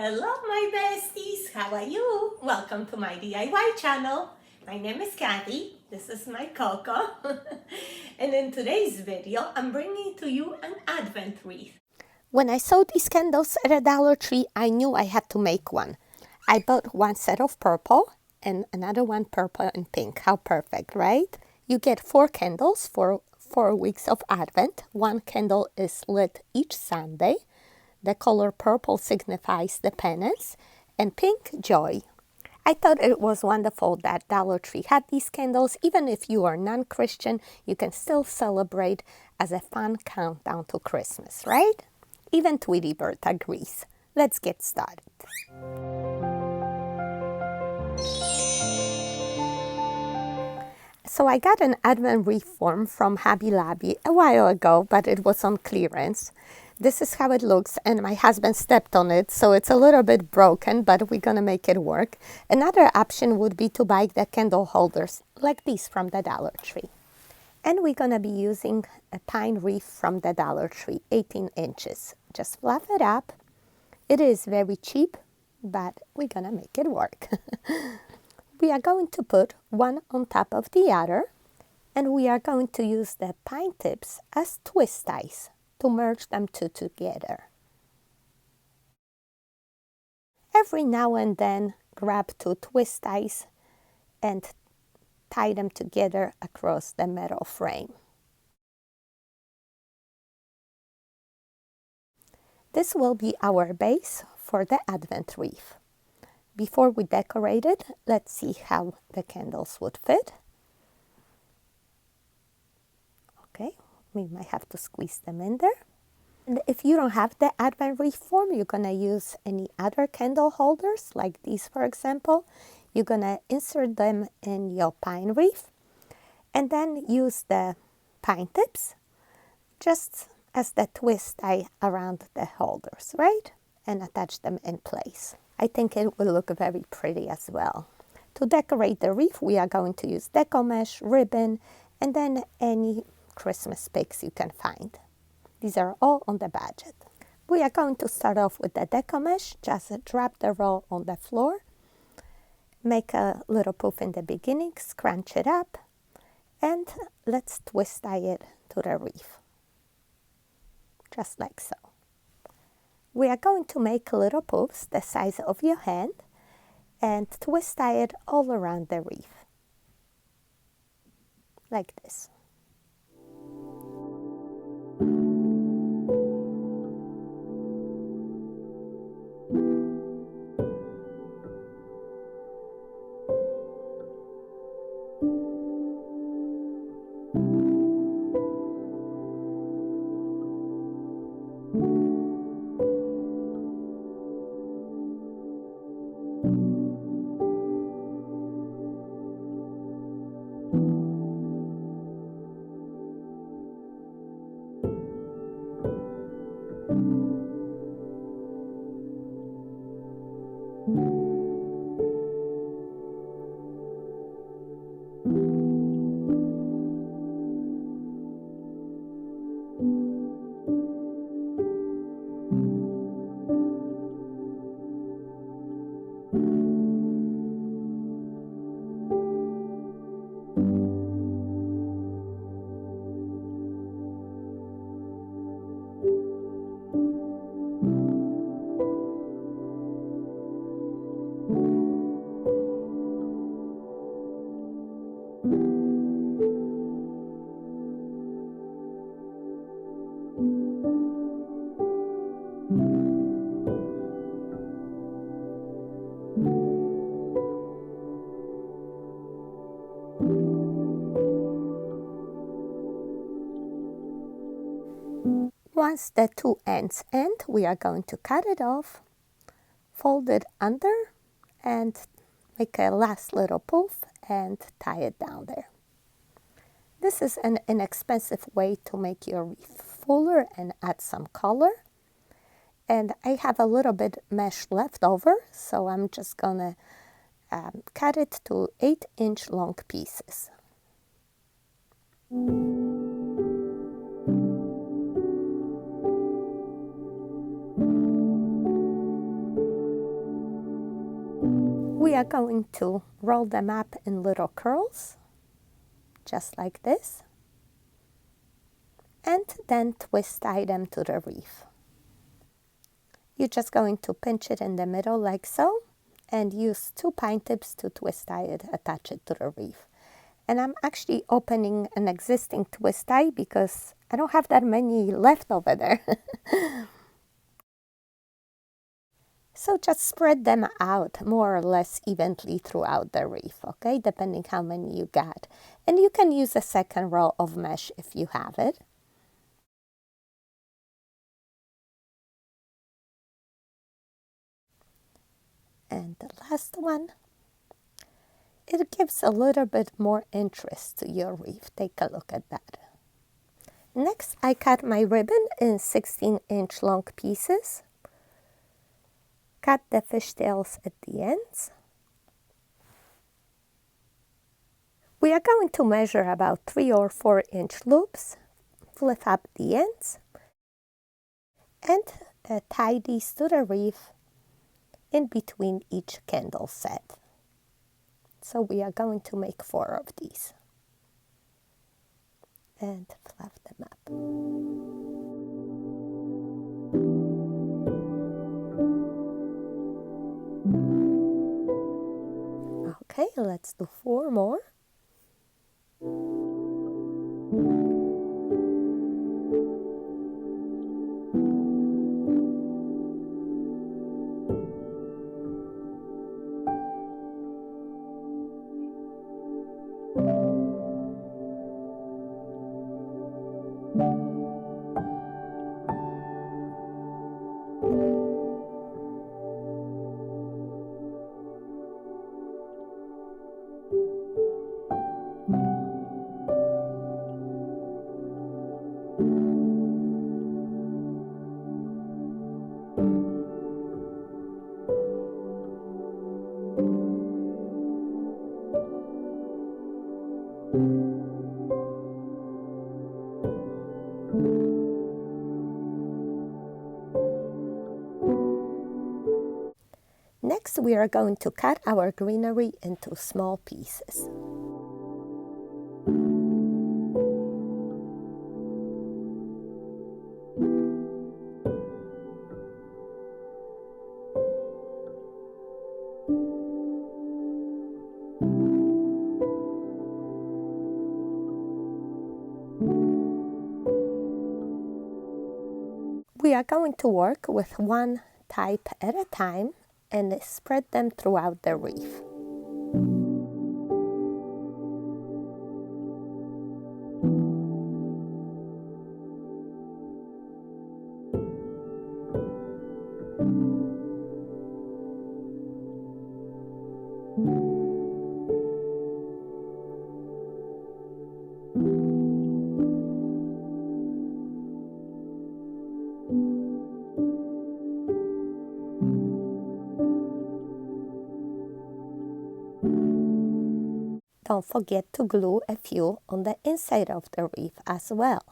Hello my besties, how are you? Welcome to my DIY channel. My name is Kathy, this is my Coco. And in today's video, I'm bringing to you an Advent wreath. When I saw these candles at a Dollar Tree, I knew I had to make one. I bought one set of purple and another one purple and pink. How perfect, right? You get 4 candles for 4 weeks of Advent. One candle is lit each Sunday. The color purple signifies the penance, and pink, joy. I thought it was wonderful that Dollar Tree had these candles. Even if you are non-Christian, you can still celebrate as a fun countdown to Christmas, right? Even Tweety Bird agrees. Let's get started. So I got an Advent wreath form from Hobby Lobby a while ago, but it was on clearance. This is how it looks, and my husband stepped on it, so it's a little bit broken, but we're gonna make it work. Another option would be to buy the candle holders, like these from the Dollar Tree. And we're gonna be using a pine wreath from the Dollar Tree, 18 inches. Just fluff it up. It is very cheap, but we're gonna make it work. We are going to put one on top of the other, and we are going to use the pine tips as twist ties to merge them two together. Every now and then, grab 2 twist ties and tie them together across the metal frame. This will be our base for the Advent wreath. Before we decorate it, let's see how the candles would fit. Okay, we might have to squeeze them in there. And if you don't have the Advent wreath form, you're gonna use any other candle holders, like these for example. You're gonna insert them in your pine wreath and then use the pine tips just as the twist tie around the holders, right? And attach them in place. I think it will look very pretty as well. To decorate the wreath, we are going to use deco mesh, ribbon, and then any Christmas pigs you can find. These are all on the budget. We are going to start off with the deco mesh. Just drop the roll on the floor. Make a little poof in the beginning, scrunch it up, and let's twist tie it to the wreath. Just like so. We are going to make little poofs the size of your hand and twist tie it all around the wreath. Like this. Once the 2 ends end, we are going to cut it off, fold it under, and make a last little poof and tie it down there. This is an inexpensive way to make your wreath fuller and add some color. And I have a little bit mesh left over, so I'm just gonna cut it to 8-inch long pieces. we are going to roll them up in little curls, just like this, and then twist tie them to the wreath. You're just going to pinch it in the middle like so, and use 2 pine tips to twist tie it, attach it to the wreath. And I'm actually opening an existing twist tie because I don't have that many left over there. So just spread them out more or less evenly throughout the wreath, okay, depending how many you got. And you can use a second roll of mesh if you have it. And the last one. It gives a little bit more interest to your wreath. Take a look at that. Next, I cut my ribbon in 16-inch long pieces. Cut the fishtails at the ends. We are going to measure about 3 or 4-inch loops, flip up the ends, and tie these to the wreath in between each candle set. So we are going to make 4 of these. And fluff them up. Okay, let's do 4 more. Next, we are going to cut our greenery into small pieces. We are going to work with one type at a time and spread them throughout the wreath. Don't forget to glue a few on the inside of the wreath as well.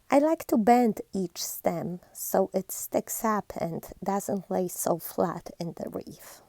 I like to bend each stem so it sticks up and doesn't lay so flat in the wreath.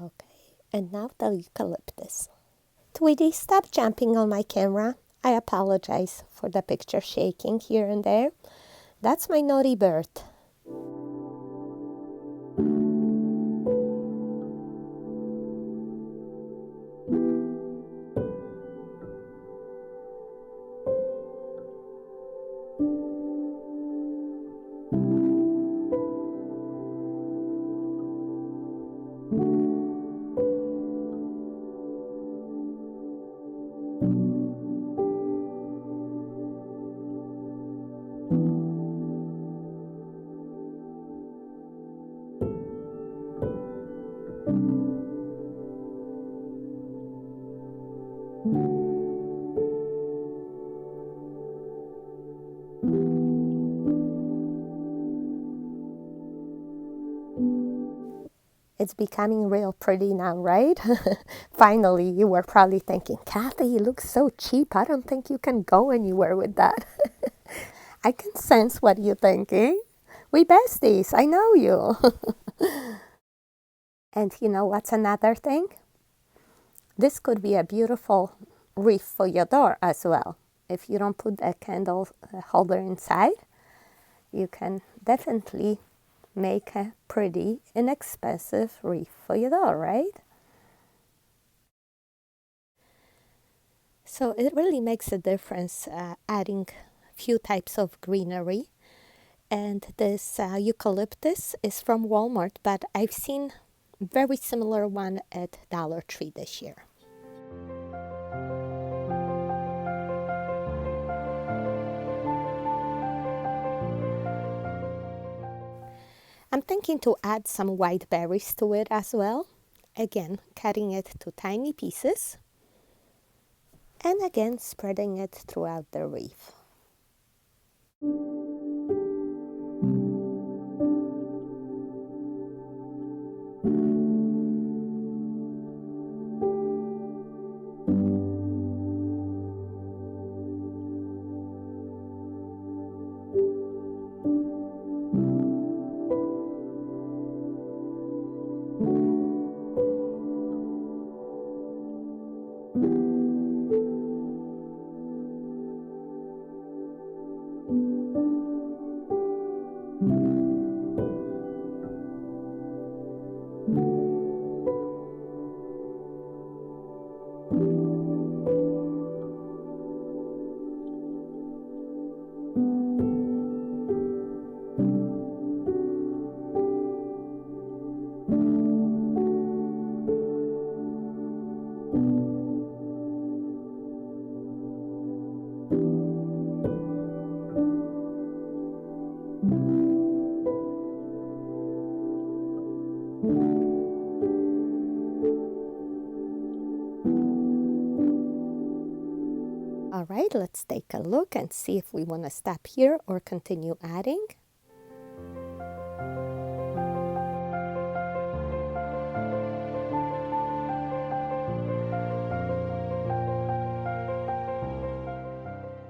Okay, and now the eucalyptus. Tweety, stop jumping on my camera. I apologize for the picture shaking here and there. That's my naughty bird. It's becoming real pretty now, right? Finally, you were probably thinking, Kathy, it looks so cheap. I don't think you can go anywhere with that. I can sense what you're thinking. We besties, I know you. And you know what's another thing? This could be a beautiful wreath for your door as well. If you don't put a candle holder inside, you can definitely make a pretty, inexpensive wreath for your door, right? So it really makes a difference adding a few types of greenery. And this eucalyptus is from Walmart, but I've seen very similar one at Dollar Tree this year. I'm thinking to add some white berries to it as well. Again, cutting it to tiny pieces. And again, spreading it throughout the wreath. All right, let's take a look and see if we want to stop here or continue adding.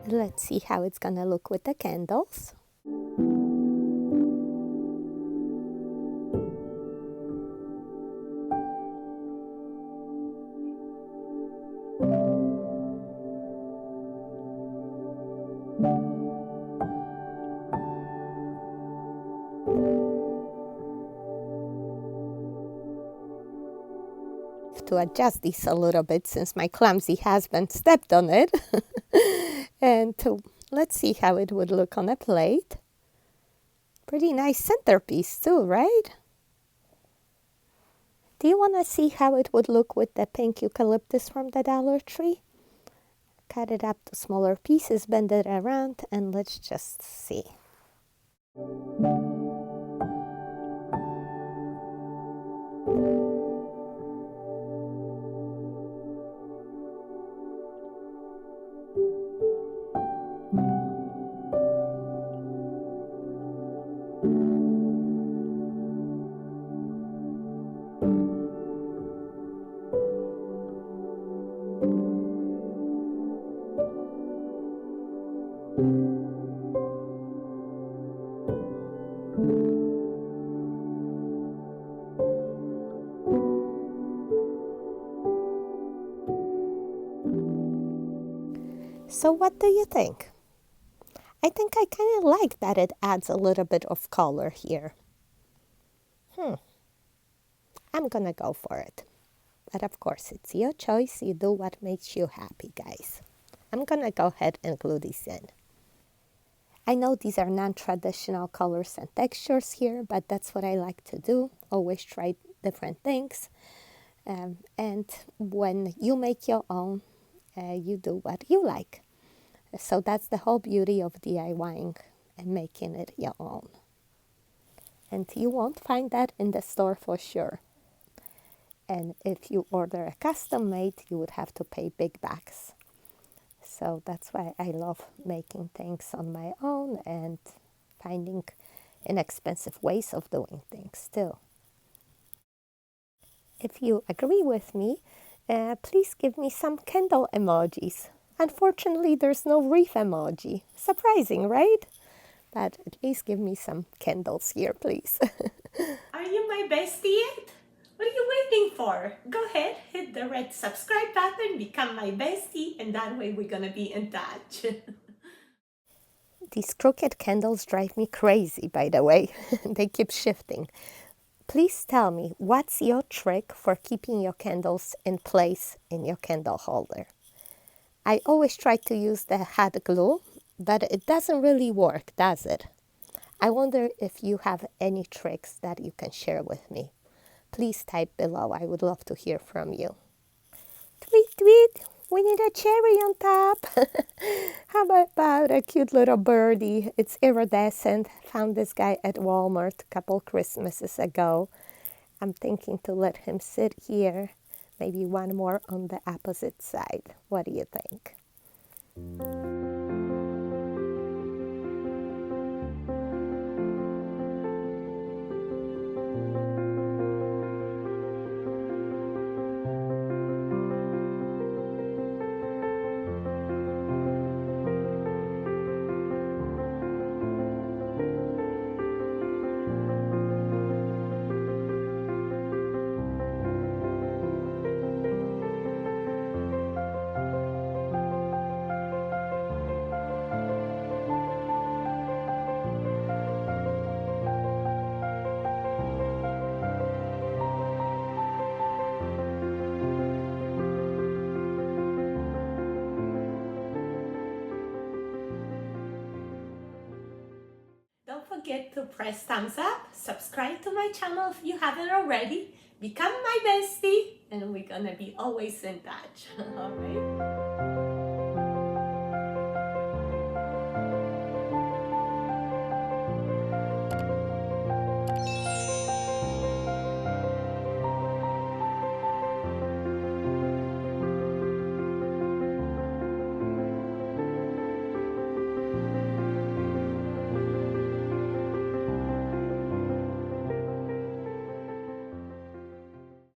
Let's see how it's gonna look with the candles. To adjust this a little bit since my clumsy husband stepped on it. And let's see how it would look on a plate. Pretty nice centerpiece too, right? Do you want to see how it would look with the pink eucalyptus from the Dollar Tree? Cut it up to smaller pieces, bend it around, and let's just see. So what do you think? I think I kind of like that it adds a little bit of color here. I'm gonna go for it. But of course, it's your choice. You do what makes you happy, guys. I'm gonna go ahead and glue these in. I know these are non-traditional colors and textures here, but that's what I like to do. Always try different things. And when you make your own, you do what you like. So that's the whole beauty of DIYing and making it your own. And you won't find that in the store for sure. And if you order a custom made, you would have to pay big bucks. So that's why I love making things on my own and finding inexpensive ways of doing things too. If you agree with me, please give me some candle emojis. Unfortunately, there's no wreath emoji. Surprising, right? But at least give me some candles here, please. Are you my bestie yet? What are you waiting for? Go ahead, hit the red subscribe button, become my bestie, and that way we're gonna be in touch. These crooked candles drive me crazy, by the way. They keep shifting. Please tell me, what's your trick for keeping your candles in place in your candle holder? I always try to use the hot glue, but it doesn't really work, does it? I wonder if you have any tricks that you can share with me. Please type below. I would love to hear from you. Tweet, tweet. We need a cherry on top. How about a cute little birdie? It's iridescent. Found this guy at Walmart a couple Christmases ago. I'm thinking to let him sit here. Maybe one more on the opposite side. What do you think? Don't forget to press thumbs up, subscribe to my channel if you haven't already, become my bestie, and we're gonna be always in touch. Alright?